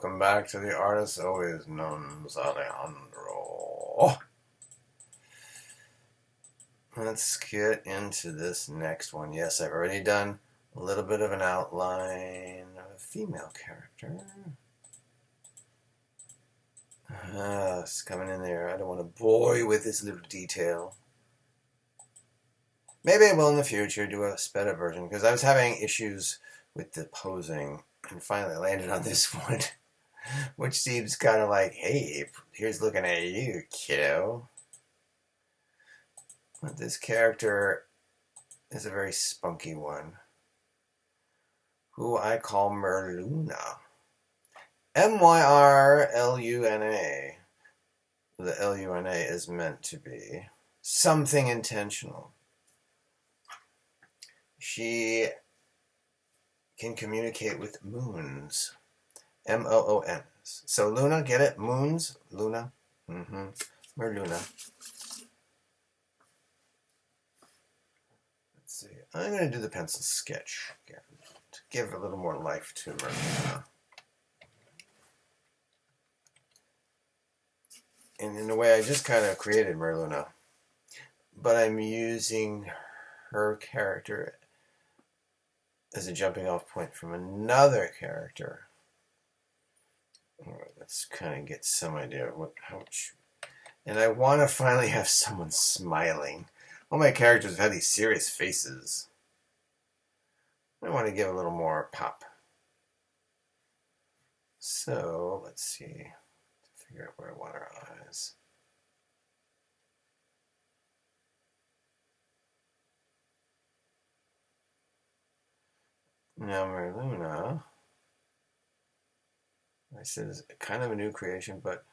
welcome back to the artist always known as Alejandro. Let's get into this next one. Yes, I've already done a little bit of an outline of a female character. It's coming in there. I don't want to bore you with this little detail. Maybe I will in the future do a sped up version because I was having issues with the posing and finally landed on this one. Which seems kind of like, hey, here's looking at you, kiddo. But this character is a very spunky one, who I call Myrluna. Myrluna. The Luna is meant to be something intentional. She can communicate with moons. Moons. So Luna, get it? Moons? Luna? Myrluna. Let's see. I'm going to do the pencil sketch again to give a little more life to Myrluna. And in a way, I just kind of created Myrluna. But I'm using her character as a jumping off point from another character. Let's kind of get some idea of how much. And I want to finally have someone smiling. All my characters have had these serious faces. I want to give a little more pop. So let's see. Figure out where I want our eyes. Now Myrluna, I said, is kind of a new creation, but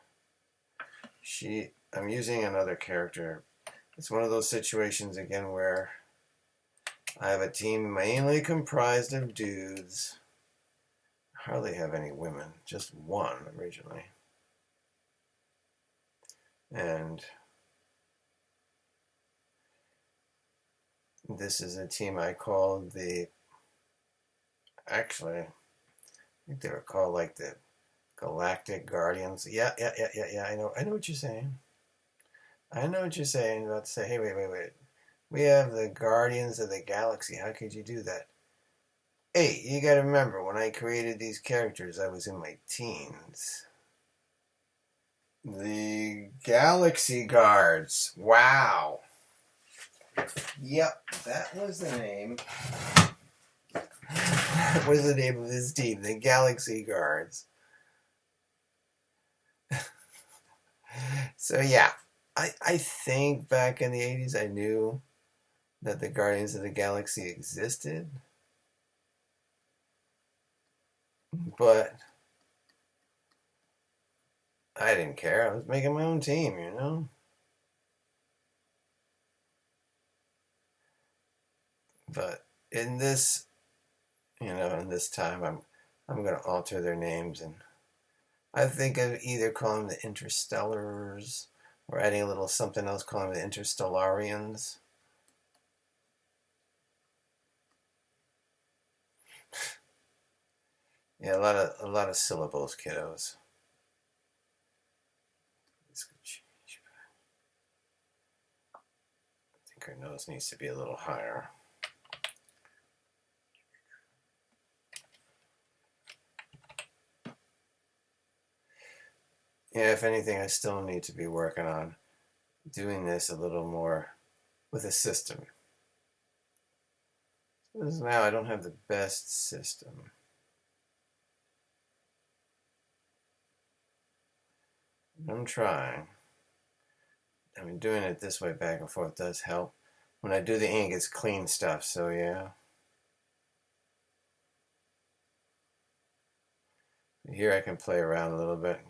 I'm using another character. It's one of those situations again where I have a team mainly comprised of dudes. I hardly have any women, just one originally. And this is a team I called actually, I think they were called like the Galactic Guardians. Yeah, I know what you're saying. I know what you're saying. About to say, hey, wait. We have the Guardians of the Galaxy. How could you do that? Hey, you gotta remember, when I created these characters, I was in my teens. The Galaxy Guards. Wow. Yep, that was the name. That was the name of this team, the Galaxy Guards. So yeah, I think back in the 80s I knew that the Guardians of the Galaxy existed. But I didn't care. I was making my own team, you know? But in this, in this time, I'm going to alter their names, and I think I'd either call them the Interstellars or adding a little something else, calling them the Interstellarians. Yeah, a lot of syllables, kiddos. This could change. I think her nose needs to be a little higher. Yeah, if anything, I still need to be working on doing this a little more with a system. Because now I don't have the best system. I'm trying. I mean, doing it this way back and forth does help. When I do the ink, it's clean stuff, so yeah. Here I can play around a little bit.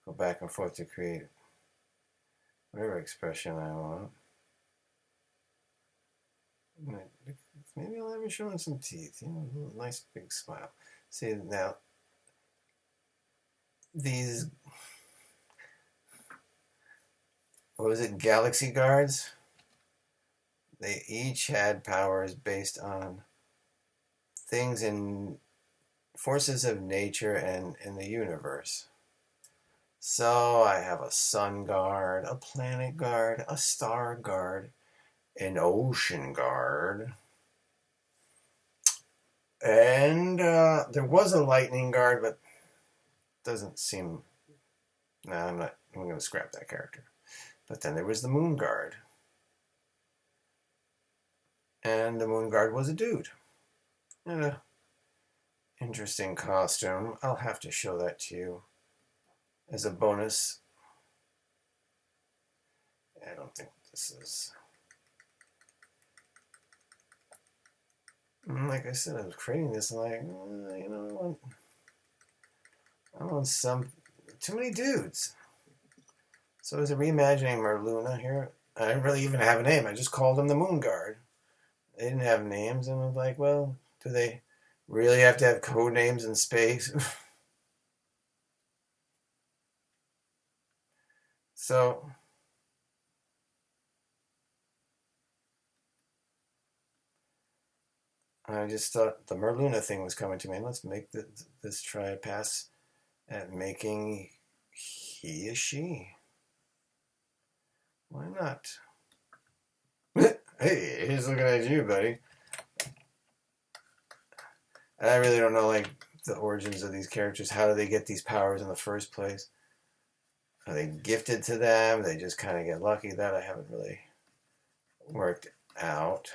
Go back and forth to create whatever expression I want. Maybe I'll have me showing some teeth, a nice big smile. See, now, these, what was it, Galaxy Guards? They each had powers based on things in forces of nature and in the universe. So I have a sun guard, a planet guard, a star guard, an ocean guard, and there was a lightning guard, but doesn't seem. No, I'm not. I'm going to scrap that character. But then there was the moon guard, and the moon guard was a dude. And a interesting costume. I'll have to show that to you as a bonus. I don't think this is. Like I said, I was creating this like, I want some too many dudes. So as a reimagining Myrluna here, I didn't really even have a name. I just called them the Moon Guard. They didn't have names, and I was like, well, do they really have to have code names in space? So I just thought the Myrluna thing was coming to me. Let's make this try a pass at making he a she. Why not? Hey, he's looking at you, buddy. I really don't know, like, the origins of these characters. How do they get these powers in the first place? Are they gifted to them? They just kind of get lucky. That I haven't really worked out.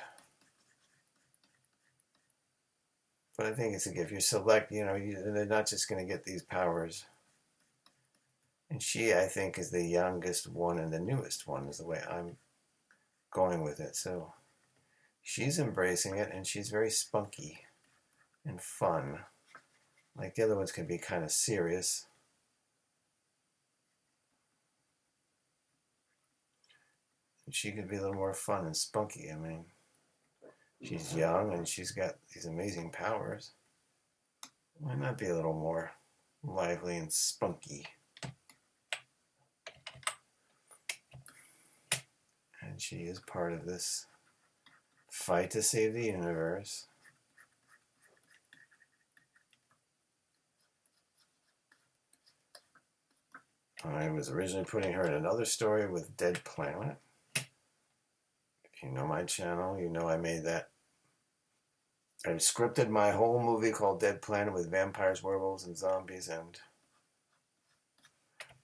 But I think it's a gift. You select, they're not just going to get these powers. And she, I think, is the youngest one and the newest one, is the way I'm going with it. So she's embracing it, and she's very spunky and fun. Like the other ones can be kind of serious. And she could be a little more fun and spunky. I mean, she's young and she's got these amazing powers. Why not be a little more lively and spunky? And she is part of this fight to save the universe. I was originally putting her in another story with Dead Planet. If you know my channel, you know I made that. I scripted my whole movie called Dead Planet with vampires, werewolves, and zombies, and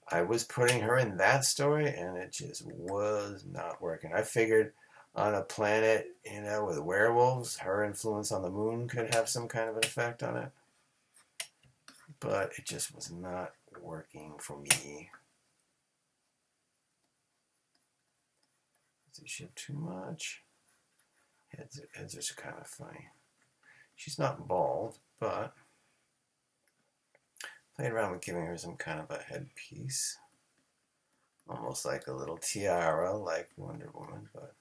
I was putting her in that story, and it just was not working. I figured on a planet, with werewolves, her influence on the moon could have some kind of an effect on it. But it just was not working for me. Does she have too much? Heads are kind of funny. She's not bald, but played around with giving her some kind of a headpiece. Almost like a little tiara, like Wonder Woman, but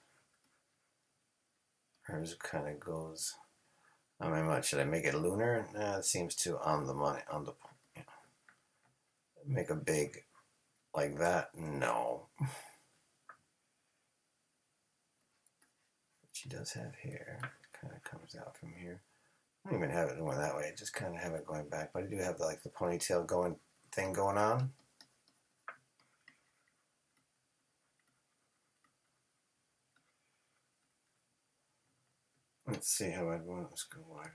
hers kind of goes. I mean, what should I make it lunar? Nah, it seems too on the money. Make a big like that? No. But she does have hair. Kind of comes out from here. I don't even have it going that way. I just kind of have it going back. But I do have the ponytail thing going on. Let's see how I want. Let's go wide.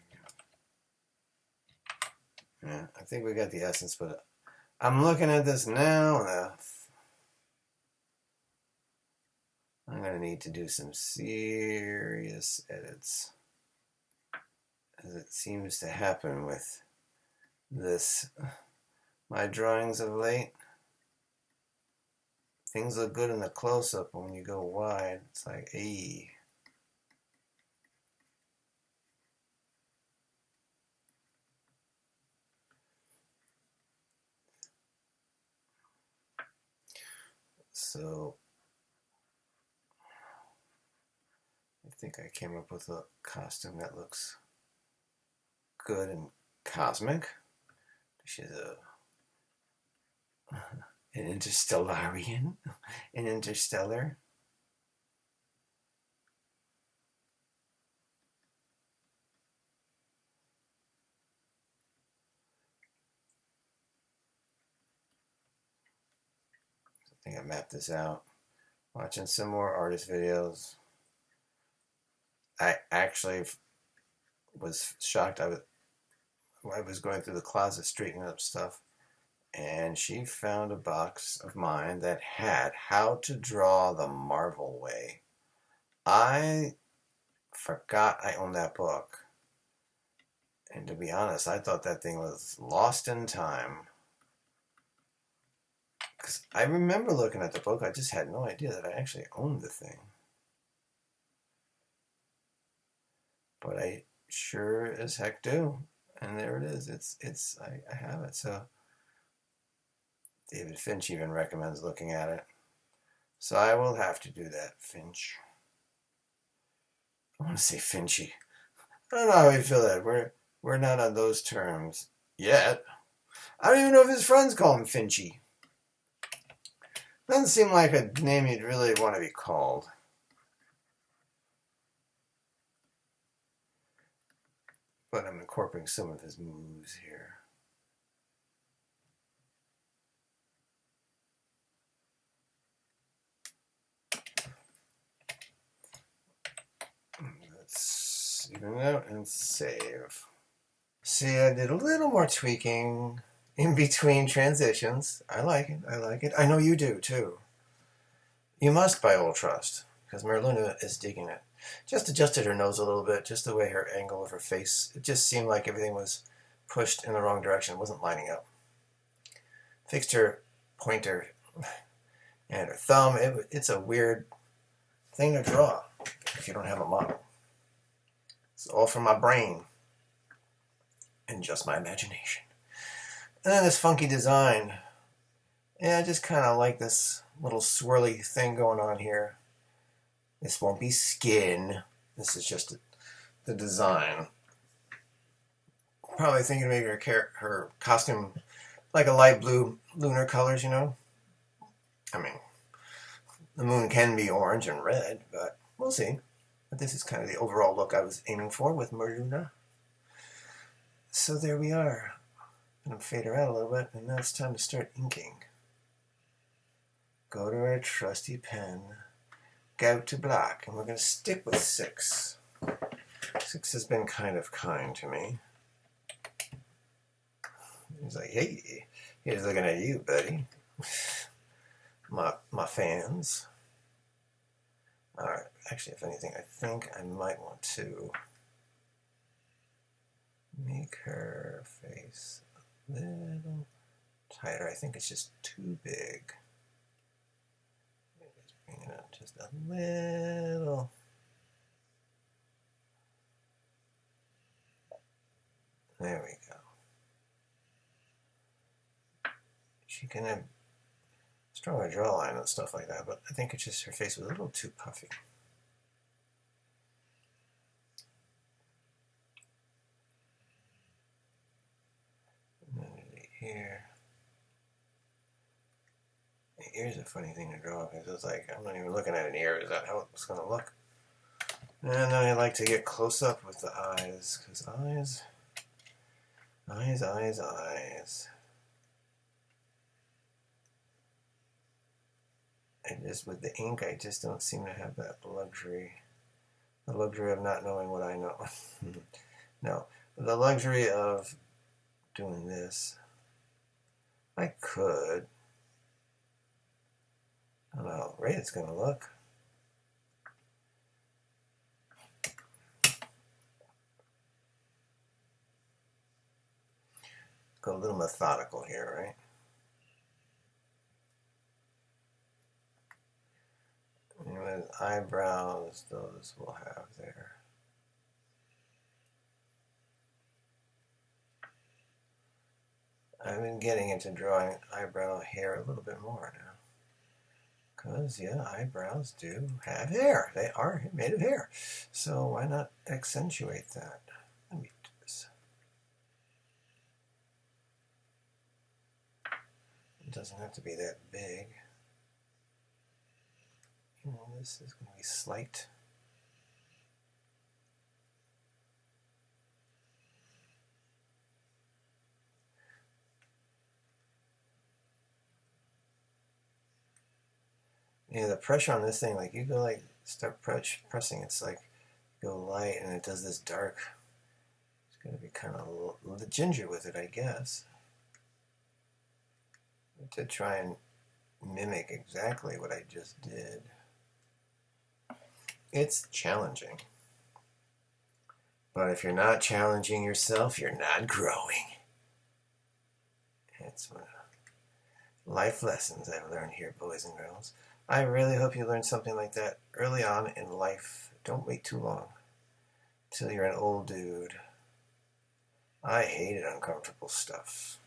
Yeah, I think we got the essence, but I'm looking at this now. I'm going to need to do some serious edits, as it seems to happen with my drawings of late. Things look good in the close-up, but when you go wide, it's like, hey. So I think I came up with a costume that looks good and cosmic. She's an interstellarian, an interstellar. think I mapped this out. Watching some more artist videos. I actually was shocked. I was going through the closet straightening up stuff, and she found a box of mine that had How to Draw the Marvel Way. I forgot I owned that book. And to be honest, I thought that thing was lost in time. Because I remember looking at the book, I just had no idea that I actually owned the thing. But I sure as heck do. And there it is. I have it. So David Finch even recommends looking at it. So I will have to do that, Finch. I want to say Finchy. I don't know how we feel that. We're not on those terms yet. I don't even know if his friends call him Finchy. Doesn't seem like a name you'd really want to be called. But I'm incorporating some of his moves here. Let's even out and save. See, I did a little more tweaking in between transitions. I like it. I like it. I know you do, too. You must buy Old Trust, because Myrluna is digging it. Just adjusted her nose a little bit, just the way her angle of her face. It just seemed like everything was pushed in the wrong direction. It wasn't lining up. Fixed her pointer and her thumb. It's a weird thing to draw if you don't have a model. It's all from my brain and just my imagination. And then this funky design. Yeah, I just kind of like this little swirly thing going on here. This won't be skin. This is just the design. Probably thinking maybe her costume like a light blue lunar colors, you know? I mean, the moon can be orange and red, but we'll see. But this is kind of the overall look I was aiming for with Myrluna. So there we are. I'm going to fade her out a little bit, and now it's time to start inking. Go to our trusty pen, go to black, and we're going to stick with 6. 6 has been kind of kind to me. He's like, hey, he's looking at you, buddy. My fans. Alright, actually, if anything, I think I might want to make her face a little tighter. I think it's just too big. Just bring it up just a little. There we go. She can have stronger jawline and stuff like that, but I think it's just her face was a little too puffy. And then here. The ear's a funny thing to draw because it's like, I'm not even looking at an ear. Is that how it's going to look? And then I like to get close up with the eyes, because eyes. And just with the ink, I just don't seem to have that luxury. The luxury of not knowing what I know. No, the luxury of doing this. I could. I don't know how great it's going to look. Go a little methodical here, right? And with eyebrows, those we'll have there. I've been getting into drawing eyebrow hair a little bit more now. Because, yeah, eyebrows do have hair. They are made of hair. So why not accentuate that? Let me do this. It doesn't have to be that big. You know, this is going to be slight. Yeah, the pressure on this thing, like you go like start pressing, it's like go light and it does this dark. It's gonna be kind of the ginger with it, I guess. To try and mimic exactly what I just did. It's challenging. But if you're not challenging yourself, you're not growing. It's one of the life lessons I've learned here, boys and girls. I really hope you learned something like that early on in life. Don't wait too long till you're an old dude. I hated uncomfortable stuff.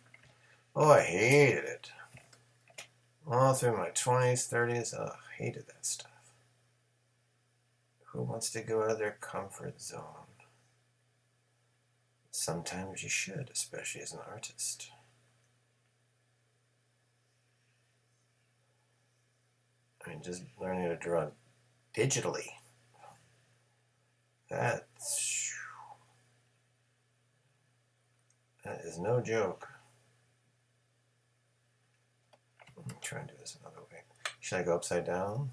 Oh, I hated it. All through my 20s, 30s, I hated that stuff. Who wants to go out of their comfort zone? Sometimes you should, especially as an artist. I mean, just learning how to draw digitally. That is no joke. Let me try and do this another way. Should I go upside down?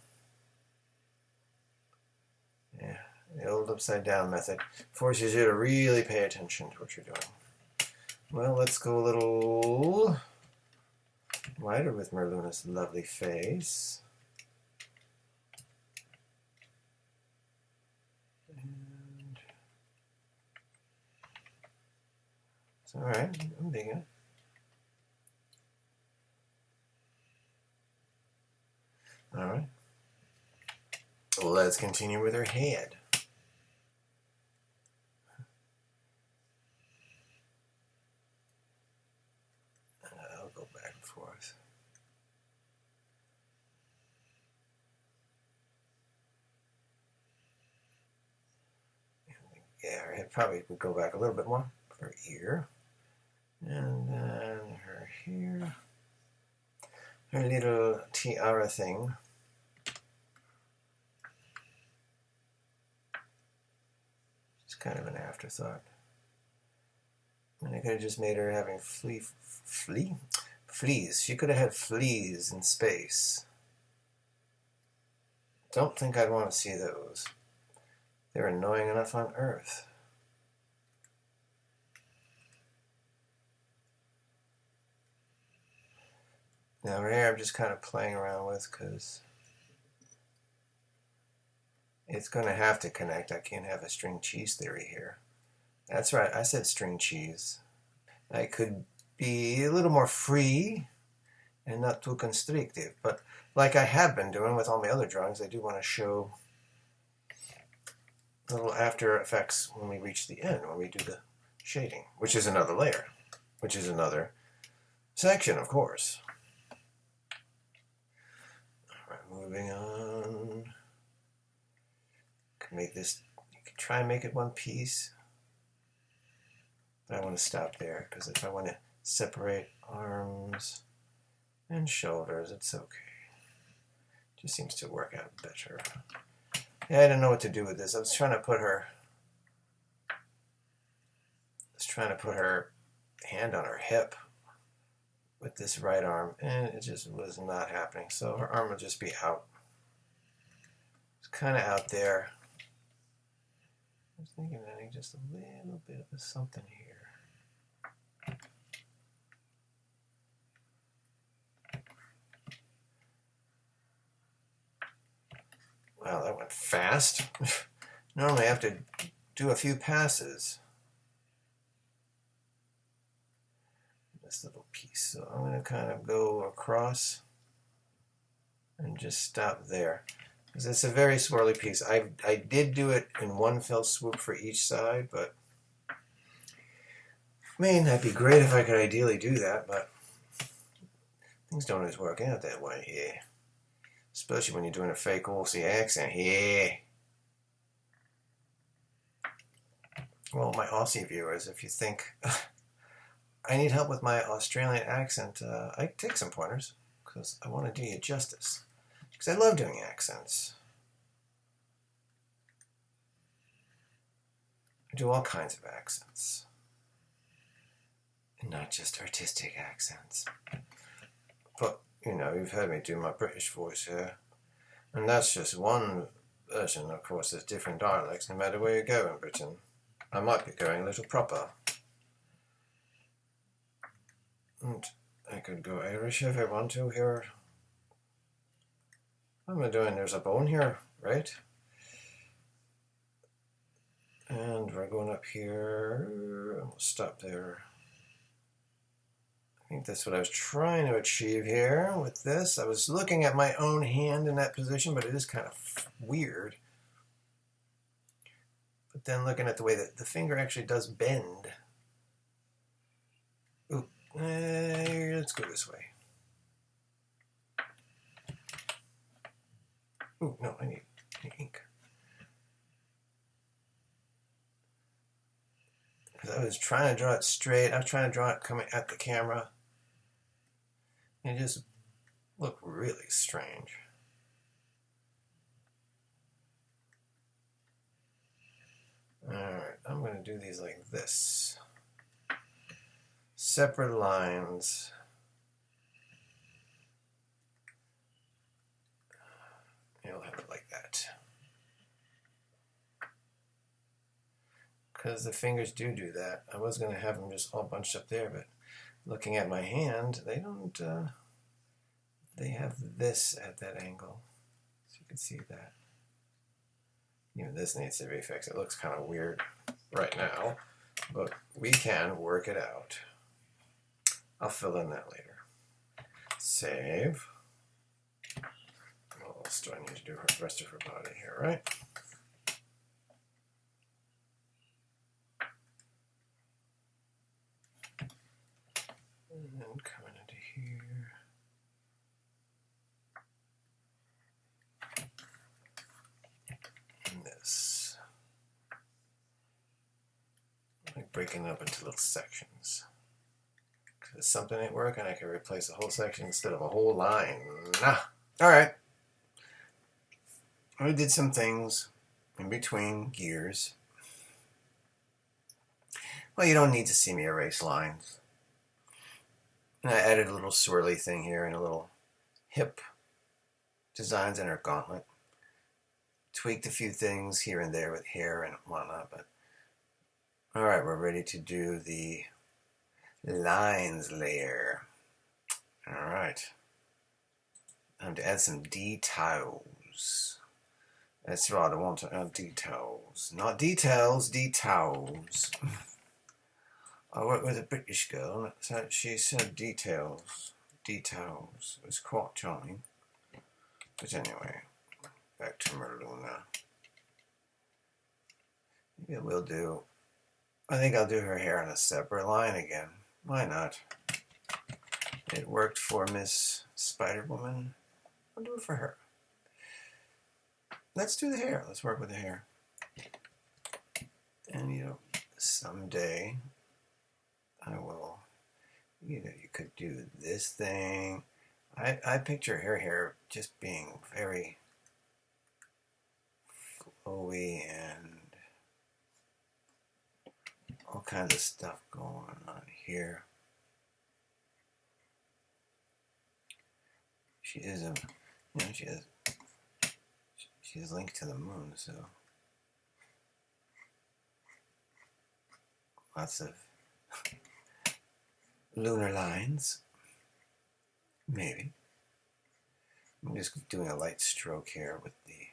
Yeah, the old upside down method forces you to really pay attention to what you're doing. Well, let's go a little wider with Myrluna's lovely face. And it's all right. I'm digging it. All right. Let's continue with her head. I'll go back and forth. Yeah, her head probably would go back a little bit more. Her ear. And then her here. Her little tiara thing. It's kind of an afterthought. And I could have just made her having fleas. She could have had fleas in space. Don't think I'd want to see those. They're annoying enough on Earth. Now her hair I'm just kind of playing around with because it's going to have to connect. I can't have a string cheese theory here. That's right, I said string cheese. I could be a little more free and not too constrictive, but like I have been doing with all my other drawings, I do want to show little after effects when we reach the end, when we do the shading, which is another layer, which is another section, of course. All right, moving on. Can make this, you can try and make it one piece, but I want to stop there because if I want to separate arms and shoulders, it's okay. Just seems to work out better. Yeah, I didn't know what to do with this. I was trying to put her hand on her hip with this right arm, and it just was not happening. So her arm would just be out. It's kind of out there. I was thinking adding just a little bit of something here. Wow, that went fast. Normally I have to do a few passes. This little piece. So I'm going to kind of go across and just stop there. Because it's a very swirly piece. I did do it in one fell swoop for each side, but man, that'd be great if I could ideally do that, but things don't always work out that way here. Especially when you're doing a fake Aussie accent here. Well, my Aussie viewers, if you think I need help with my Australian accent, I take some pointers because I want to do you justice. Because I love doing accents. I do all kinds of accents. And not just artistic accents. But, you know, you've heard me do my British voice here. And that's just one version. Of course, there's different dialects no matter where you go in Britain. I might be going a little proper. And I could go Irish if I want to here. What am I doing? There's a bone here, right? And we're going up here. And we'll stop there. I think that's what I was trying to achieve here with this. I was looking at my own hand in that position, but it is kind of weird. But then looking at the way that the finger actually does bend. Ooh, let's go this way. Ooh, no, I need ink. Because I was trying to draw it straight. I was trying to draw it coming at the camera. It just looked really strange. Alright, I'm going to do these like this. Separate lines. You'll have it like that. Because the fingers do that. I was going to have them just all bunched up there, but looking at my hand, they don't, they have this at that angle. So you can see that. Even this needs to be fixed. It looks kind of weird right now, but we can work it out. I'll fill in that later. Save. What else do I need to do for the rest of her body here, right? And then coming into here. And this. Like breaking it up into little sections. Because something ain't working, I can replace a whole section instead of a whole line. Nah. Alright. I did some things in between gears. Well, you don't need to see me erase lines. And I added a little swirly thing here and a little hip designs in her gauntlet. Tweaked a few things here and there with hair and whatnot, but alright, we're ready to do the lines layer. Alright. Time to add some details. That's right, I want to add details. Not details, details. I worked with a British girl, so she said details. Details. It was quite charming. But anyway, back to Myrluna. Maybe we'll do... I think I'll do her hair on a separate line again. Why not? It worked for Miss Spider-Woman. I'll do it for her. Let's do the hair. Let's work with the hair. And, you know, someday I will, you know, you could do this thing. I picture her hair just being very flowy and all kinds of stuff going on here. She is a, you know, she is linked to the moon, so lots of lunar lines. Maybe. I'm just doing a light stroke here with the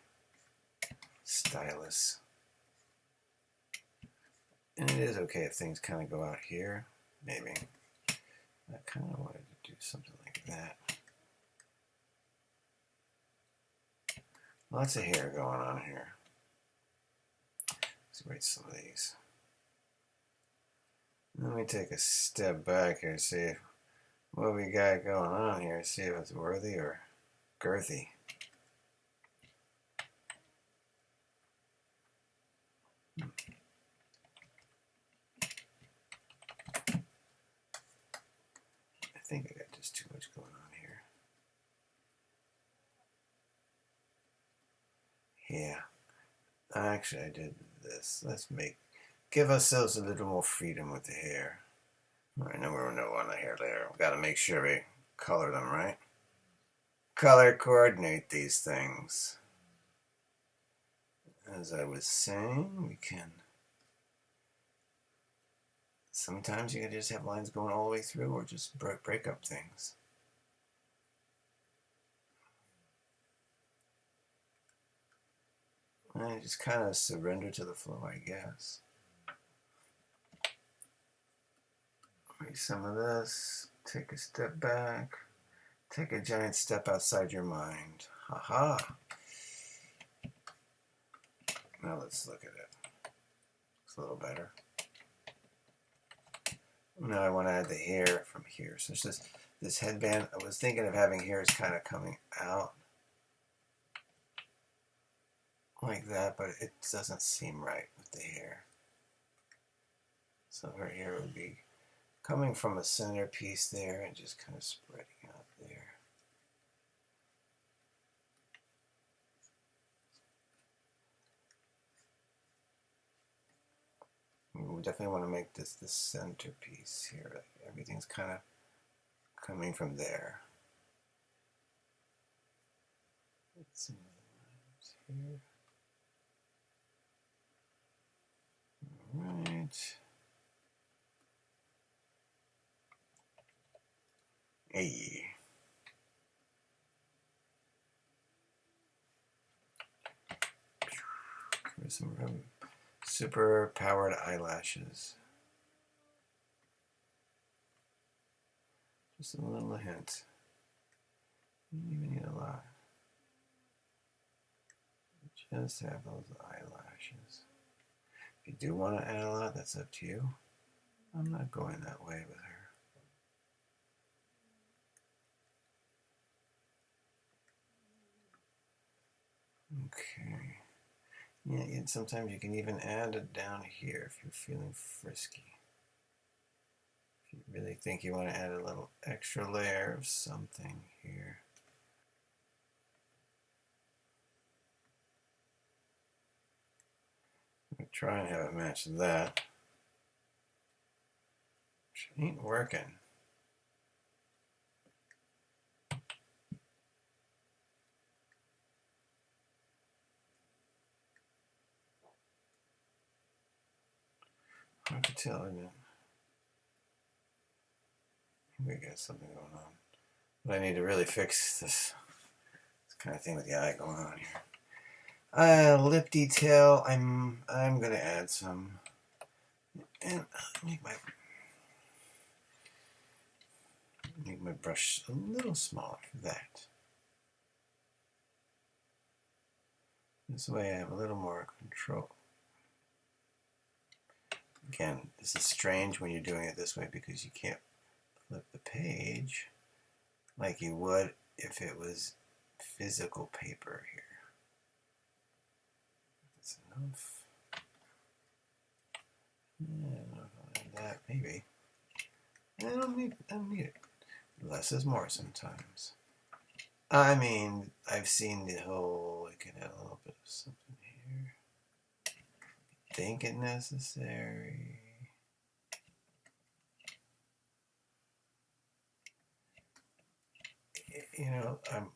stylus. And it is okay if things kind of go out here. Maybe. I kind of wanted to do something like that. Lots of hair going on here. Let's rate some of these. Let me take a step back here and see what we got going on here. See if it's worthy or girthy. I think I got just too much going on here. Yeah. Actually, I did this. Let's give ourselves a little more freedom with the hair. I know we'll know on the hair later. We've got to make sure we color them, right? color coordinate these things. As I was saying, we can. Sometimes you can just have lines going all the way through, or just break up things. I just kind of surrender to the flow, I guess. Make some of this. Take a step back. Take a giant step outside your mind. Haha. Now let's look at it. It's a little better. Now I want to add the hair from here. So it's just this headband. I was thinking of having hairs kind of coming out like that, but it doesn't seem right with the hair. So her hair would be coming from a centerpiece there and just kind of spreading out there. We definitely want to make this the centerpiece here. Everything's kind of coming from there. Let's see here. All right. Hey. Here's some super powered eyelashes. Just a little hint. You don't even need a lot. Just have those eyelashes. If you do want to add a lot, that's up to you. I'm not going that way with her. Okay. Yeah, and sometimes you can even add it down here if you're feeling frisky. If you really think you want to add a little extra layer of something here. I'm going to try and have it match that. Which ain't working. Hard to tell, isn't it? We got something going on. But I need to really fix this kind of thing with the eye going on here. Lip detail. I'm gonna add some, and make my brush a little smaller for that. This way I have a little more control. Again, this is strange when you're doing it this way because you can't flip the page like you would if it was physical paper here. That's enough. Yeah, I don't know if I'll add that. Maybe. I don't need it. Less is more sometimes. I mean, I've seen the whole, I could add a little bit of something here. Think it necessary. You know, I'm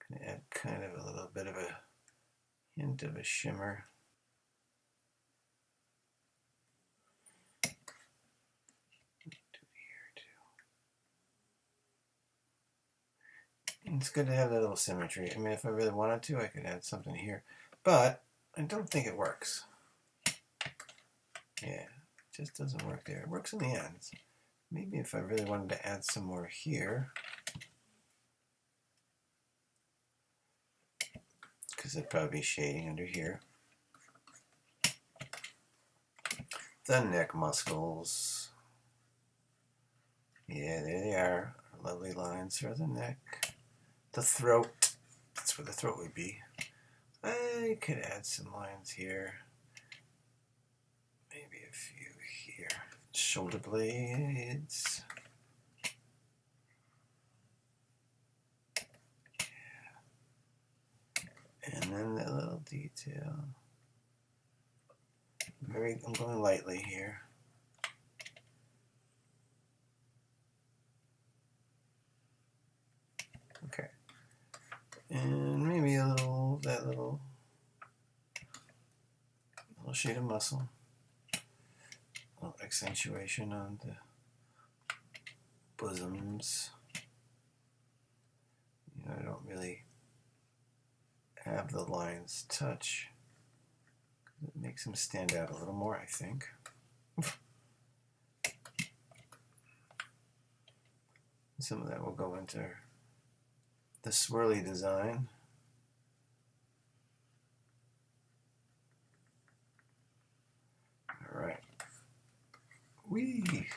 going to add kind of a little bit of a hint of a shimmer. It's good to have that little symmetry. I mean, if I really wanted to, I could add something here. But I don't think it works. Yeah, it just doesn't work there. It works in the ends. Maybe if I really wanted to add some more here, because it'd probably be shading under here. The neck muscles. Yeah, there they are. Lovely lines for the neck. The throat. That's where the throat would be. I could add some lines here. Maybe a few here. Shoulder blades. And then that little detail. I'm going lightly here. Okay. And maybe a little, that little shade of muscle. A little accentuation on the bosoms. You know, I don't really have the lines touch. It makes them stand out a little more, I think. Some of that will go into the swirly design. All right. Whee!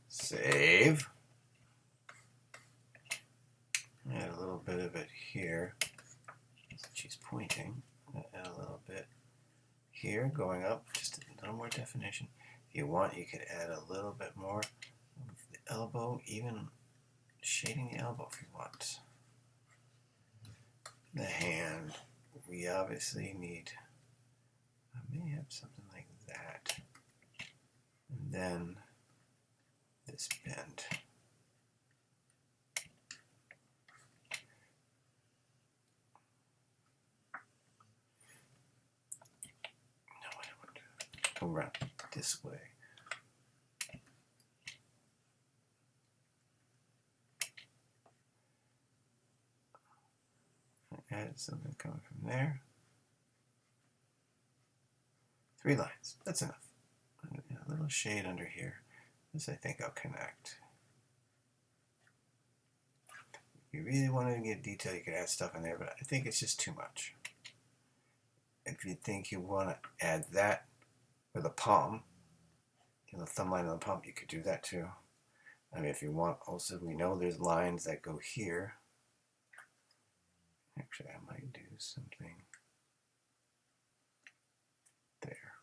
Save. Add a little bit of it here. She's pointing. Add a little bit here, going up, just a little more definition. If you want, you could add a little bit more of the elbow, even shading the elbow if you want. The hand, we obviously need, I may have something like that. And then this bend. No, I don't want to go around this way. I added something coming from there. 3 lines, that's enough. And a little shade under here. This I think I'll connect. If you really wanted to get detail, you could add stuff in there, but I think it's just too much. If you think you want to add that with a palm, the thumb line on the palm, you could do that too. I mean, if you want, also, we know there's lines that go here. Actually, I might do something there.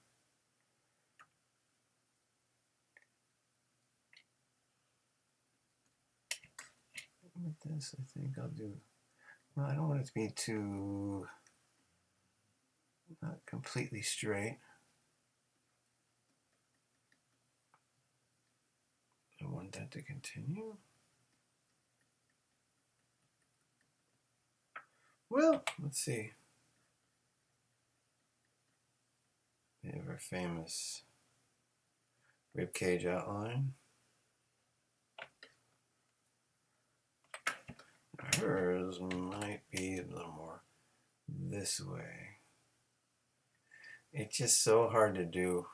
With this, I think I'll do, well, I don't want it to be too, not completely straight. I want that to continue. Well, let's see. We have our famous ribcage outline. Hers might be a little more this way. It's just so hard to do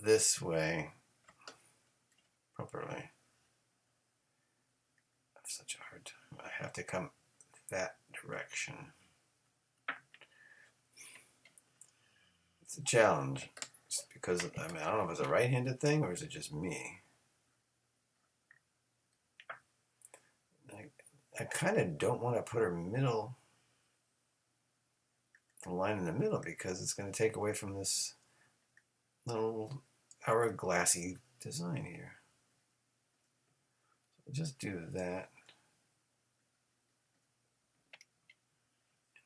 this way properly. I have such a hard time. I have to come that direction. It's a challenge. Just because, I mean, I don't know if it's a right-handed thing or is it just me. I kind of don't want to put her middle, the line in the middle, because it's going to take away from this little hourglassy design here. So just do that.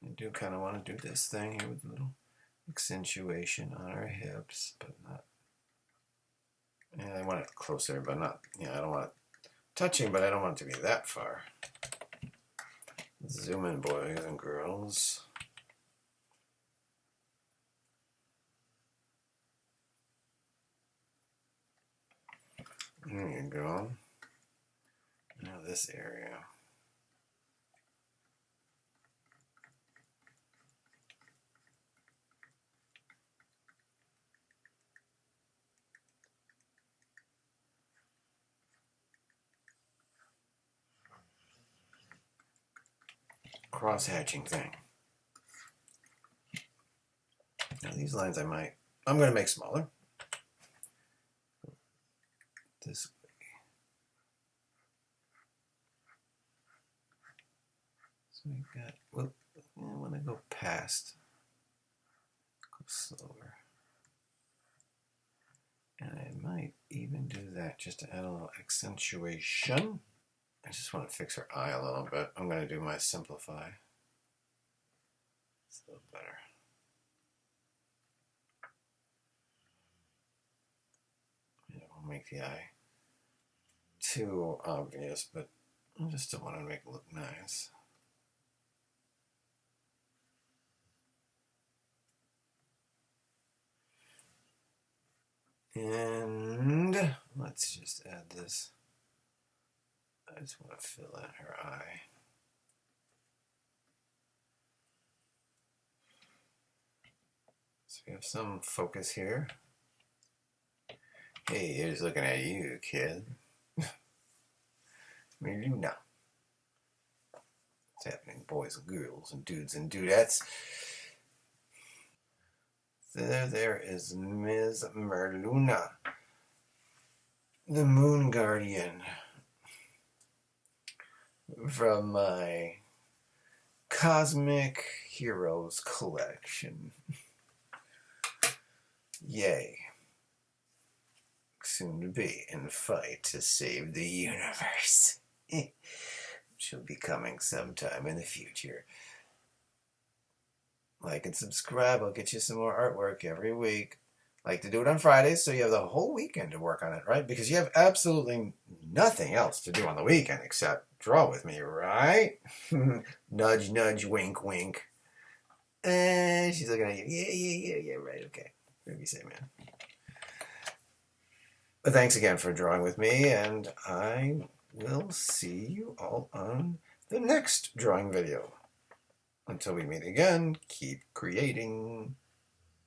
I do kind of want to do this thing here with a little accentuation on our hips, but not. And I want it closer, but not, you know, I don't want it touching, but I don't want it to be that far. Zoom in, boys and girls. There you go. Now this area. Cross-hatching thing. Now these lines I'm going to make smaller. This way. So we've got, well, I want to go past. Go slower. And I might even do that just to add a little accentuation. I just want to fix her eye a little bit. I'm going to do my simplify. It's a little better. It won't make the eye too obvious, but I just still want to make it look nice. And let's just add this. I just want to fill in her eye. So we have some focus here. Hey, here's looking at you, kid. Myrluna. What's happening, boys and girls and dudes and dudettes? There is Ms. Myrluna, the Moon Guardian, from my Cosmic Heroes collection. Yay. Soon to be in the fight to save the universe. She'll be coming sometime in the future. Like and subscribe. I'll get you some more artwork every week. Like to do it on Fridays, so you have the whole weekend to work on it, right? Because you have absolutely nothing else to do on the weekend except draw with me, right? Nudge, nudge, wink, wink. She's looking at you. Yeah, right, okay. Whatever you say, man. But thanks again for drawing with me, and I will see you all on the next drawing video. Until we meet again, keep creating.